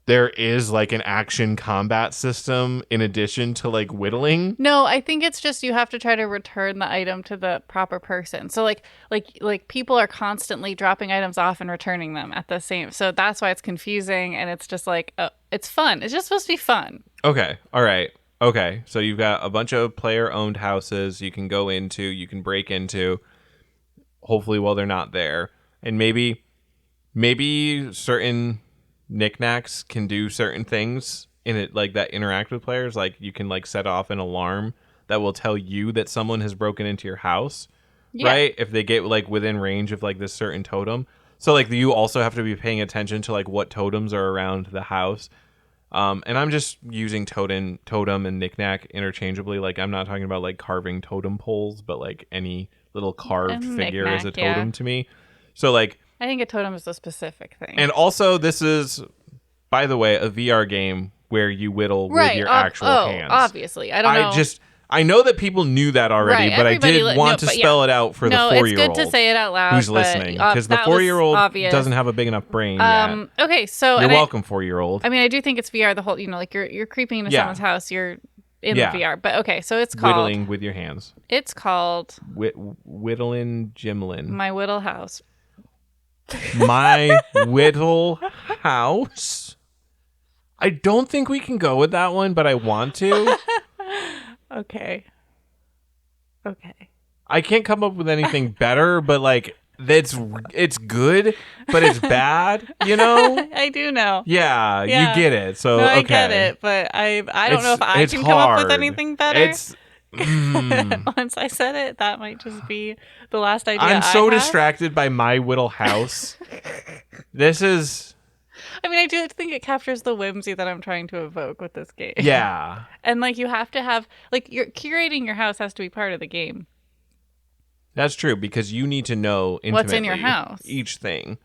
there is like an action combat system in addition to like whittling. No, I think it's just you have to try to return the item to the proper person. So like people are constantly dropping items off and returning them at the same. So that's why it's confusing, and it's just like it's fun. It's just supposed to be fun. Okay. All right. Okay. So you've got a bunch of player owned houses you can go into, you can break into, hopefully while they're not there. And maybe certain knickknacks can do certain things in it like that interact with players. Like you can like set off an alarm that will tell you that someone has broken into your house, right? If they get like within range of like this certain totem. So like you also have to be paying attention to like what totems are around the house. And I'm just using totem and knickknack interchangeably. Like I'm not talking about like carving totem poles, but like any little carved figure is a totem to me. So like I think a totem is a specific thing. And also this is, by the way, a VR game where you whittle with your actual hands. Obviously. I don't know. I know that people knew that already, but I did want to spell it out for the 4-year-old. No, it's good to say it out loud. Who's listening. Because the 4-year-old doesn't have a big enough brain yet. Okay, so... You're welcome, 4-year-old. I mean, I do think it's VR the whole... You know, like you're creeping into someone's house, you're in the VR. But okay, so it's called... Whittling with your hands. It's called... Whittlin' Gimlin. My Whittle House. My Whittle House? I don't think we can go with that one, but I want to. Okay. I can't come up with anything better, but like it's good, but it's bad, you know? I do know. Yeah, you get it. So no, okay. I get it, but I don't know if I can come up with anything better. Once I said it, that might just be the last idea. I'm so distracted by My Whittle House. This is... I mean, I do think it captures the whimsy that I'm trying to evoke with this game. Yeah. And like you have to have like you're curating your house has to be part of the game. That's true, because you need to know intimately what's in your house, each thing.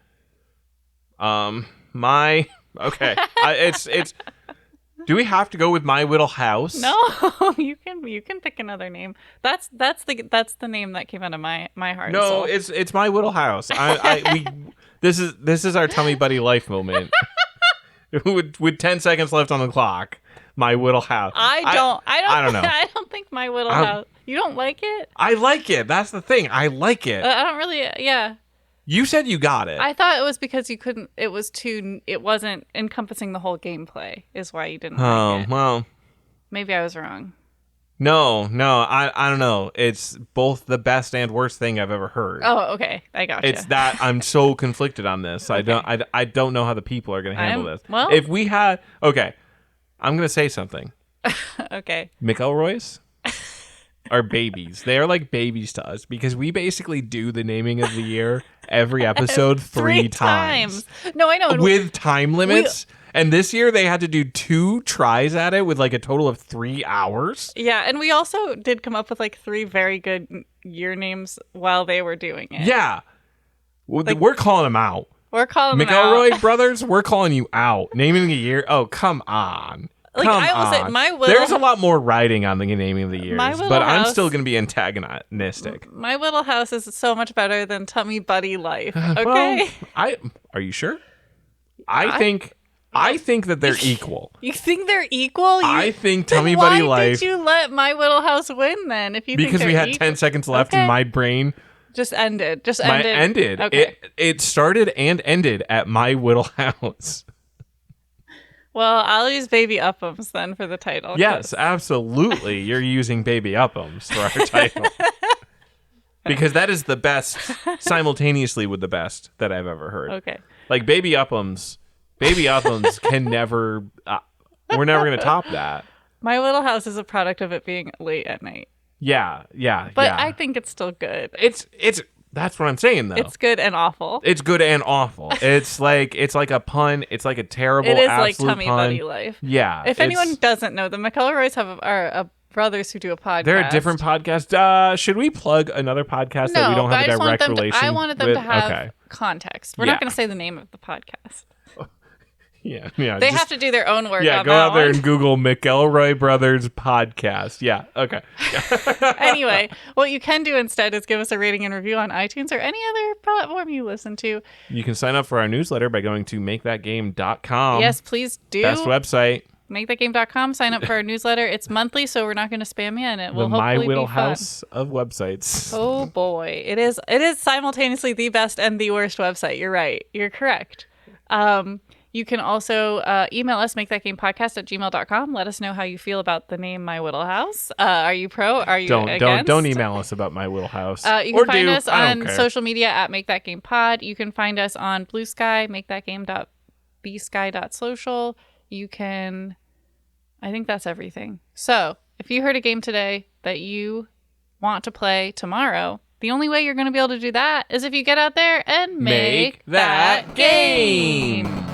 It's do we have to go with My Whittle House? No, you can pick another name. That's the name that came out of my heart. No, and soul. It's My Whittle House. This is our tummy buddy life moment. with 10 seconds left on the clock. My Whittle House. I don't know. I don't think My Whittle House. You don't like it? I like it. That's the thing. I like it. I don't really. Yeah. You said you got it. I thought it was because you couldn't. It wasn't encompassing the whole gameplay. Is why you didn't like it. Oh well. Maybe I was wrong. No. I don't know. It's both the best and worst thing I've ever heard. Oh, okay. I gotcha. It's that I'm so conflicted on this. Okay. I don't know how the people are going to handle this. Well, if we had I'm going to say something. Okay. McElroys are babies. They are like babies to us because we basically do the naming of the year every episode three times. No, I know. With time limits. And this year they had to do 2 tries at it with like a total of 3 hours. Yeah, and we also did come up with like 3 very good year names while they were doing it. Yeah. We're calling them out. We're calling them McElroy out. brothers, we're calling you out. Naming the year. Oh, come on. Like, I will say, My Whittle... There's a lot more riding on the naming of the years, but I'm still going to be antagonistic. My Whittle House is so much better than Tummy Buddy Life. Okay? Well, are you sure? I think that they're equal. You think they're equal? I think Tummy Buddy Life... Why did you let My Whittle House win then? If you because think we had 10 seconds left and my brain... Just ended. Ended. Okay. It started and ended at My Whittle House. Well, I'll use Baby Uppums then for the title. Yes, absolutely. You're using Baby Uppums for our title. Because that is the best, simultaneously with the best that I've ever heard. Okay. Like Baby Uppums can never, we're never going to top that. My Whittle House is a product of it being late at night. Yeah. But I think it's still good. It's That's what I'm saying, though. It's good and awful. It's good and awful. It's like a pun. It's like a terrible, It is absolute like Tummy pun. Buddy Life. Yeah. If anyone doesn't know, the McElroys are brothers who do a podcast. They're a different podcast. Should we plug another podcast that we don't have a direct relation I wanted them with? to have Okay. context. We're not going to say the name of the podcast. Yeah. They have to do their own work. Yeah, on go that out there one. and Google McElroy Brothers podcast. Yeah, okay. Anyway, what you can do instead is give us a rating and review on iTunes or any other platform you listen to. You can sign up for our newsletter by going to makethatgame.com. Yes, please do. Best website. Makethatgame.com. Sign up for our newsletter. It's monthly, so we're not going to spam you, and it will The My hopefully Whittle be fun. House of websites. Oh boy, it is simultaneously the best and the worst website. You're right. You're correct. You can also email us, makethatgamepodcast@gmail.com. Let us know how you feel about the name My Whittle House. Are you pro? Are you against? Don't email us about My Whittle House. You can find us on social media at MakeThatGamePod. You can find us on Blue Sky, makethatgame.bsky.social. You can, I think that's everything. So if you heard a game today that you want to play tomorrow, the only way you're going to be able to do that is if you get out there and make that game.